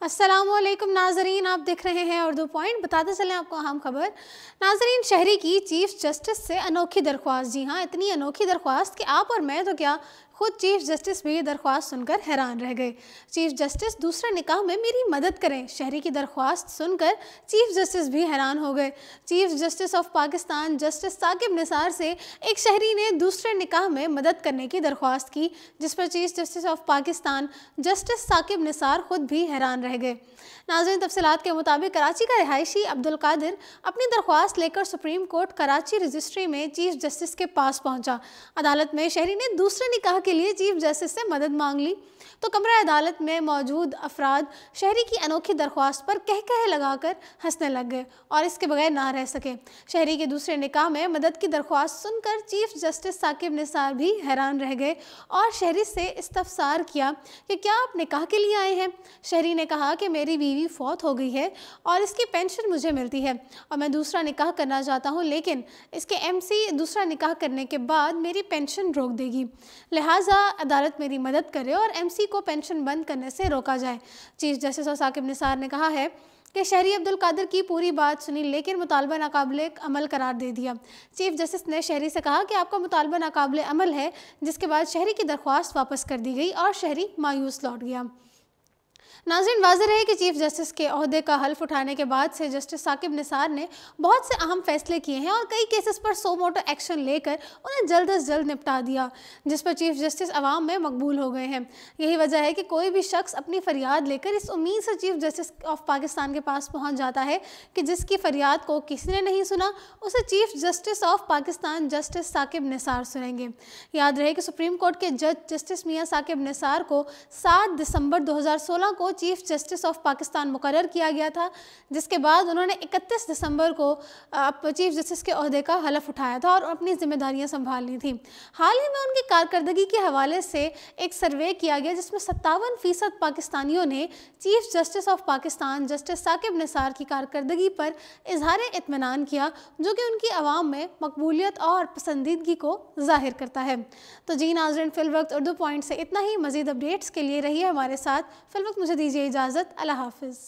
السلام علیکم ناظرین، آپ دیکھ رہے ہیں اردو پوائنٹ۔ بتاتے چلیں آپ کو اہم خبر۔ ناظرین، شہری کی چیف جسٹس سے انوکھی درخواست۔ جی ہاں، اتنی انوکھی درخواست کہ آپ اور میں تو کیا، خود چیف جسٹس بھی یہ درخواست سن کر حیران رہ گئے۔ چیف جسٹس دوسرے نکاح میں میری مدد کریں، شہری کی درخواست سن کر چیف جسٹس بھی حیران ہو گئے۔ Chief justice of Pakistan justice Saqib Nisar سے ایک شہری نے دوسرے نکاح میں مدد کرنے کی درخواست کی، جس پر chief justice of Pakistan justice Saqib Nisar خود بھی حیران رہ گئے۔ ناظرین، تفصیلات کے مطابق کراچی کا رہائشی عبدالقادر اپنی درخواست لے کر سپریم کورٹ کراچی رجسٹری میں چیف جسٹس کے پاس پہنچا۔ عدالت میں شہری نے دوسرے نکاح کے لیے چیف جسٹس سے مدد مانگ لی تو کمرہ عدالت میں موجود افراد شہری کی انوکھی درخواست پر کہکہے لگا کر ہنسنے لگ گئے اور اس کے بغیر نہ رہ سکے۔ شہری کے دوسرے نکاح میں مدد کی درخواست سن کر چیف جسٹس ثاقب نثار بھی حیران رہ گئے اور شہری سے استفسار کیا کہ کیا آپ نکاح کے لیے آئے ہیں؟ شہری نے کہا کہ میری بیوی فوت ہو گئی ہے اور اس کی پینشن مجھے ملتی ہے اور میں دوسرا نکاح کرنا چاہتا ہوں، لیکن اس کے MC دوسرا نکاح کرنے کے بعد میری پینشن روک دے گی، لہٰذا عدالت میری مدد کرے اور MC کو پینشن بند کرنے سے روکا جائے۔ چیف جسٹس ثاقب نثار نے کہا ہے کہ شہری عبدالقادر کی پوری بات سنی لیکن مطالبہ ناقابل عمل قرار دے دیا۔ چیف جسٹس نے شہری سے کہا کہ آپ کا مطالبہ ناقابل عمل ہے، جس کے بعد شہری کی درخواست واپس کر دی گئی اور شہری مایوس لوٹ گیا۔ ناظرین، واضح رہے کہ چیف جسٹس کے عہدے کا حلف اٹھانے کے بعد سے جسٹس ثاقب نثار نے بہت سے اہم فیصلے کیے ہیں اور کئی کیسز پر سو موٹو ایکشن لے کر انہیں جلد از جلد نپٹا دیا، جس پر چیف جسٹس عوام میں مقبول ہو گئے ہیں۔ یہی وجہ ہے کہ کوئی بھی شخص اپنی فریاد لے کر اس امید سے چیف جسٹس آف پاکستان کے پاس پہنچ جاتا ہے کہ جس کی فریاد کو کسی نے نہیں سنا، اسے chief justice of Pakistan justice Saqib Nisar سنیں گے۔ یاد رہے کہ سپریم کورٹ کے جج جسٹس میاں ثاقب نثار کو 7 دسمبر 2016 کو چیف جسٹس آف پاکستان مقرر کیا گیا تھا، جس کے بعد انہوں نے 31 دسمبر کو چیف جسٹس کے عہدے کا حلف اٹھایا تھا اور اپنی ذمہ داریاں سنبھال لی تھیں۔ حال ہی میں ان کی کارکردگی کے حوالے سے ایک سروے کیا گیا جس میں 57% پاکستانیوں نے chief justice of Pakistan justice Saqib Nisar کی کارکردگی پر اظہار اطمینان کیا، جو کہ ان کی عوام میں مقبولیت اور پسندیدگی کو ظاہر کرتا ہے۔ تو جی ناظرین، فی الوقت اردو پوائنٹ سے اتنا ہی۔ مزید اپڈیٹس کے لیے رہیے ہمارے ساتھ۔ فی الوقت مجھے دیجیے اجازت۔ اللہ حافظ۔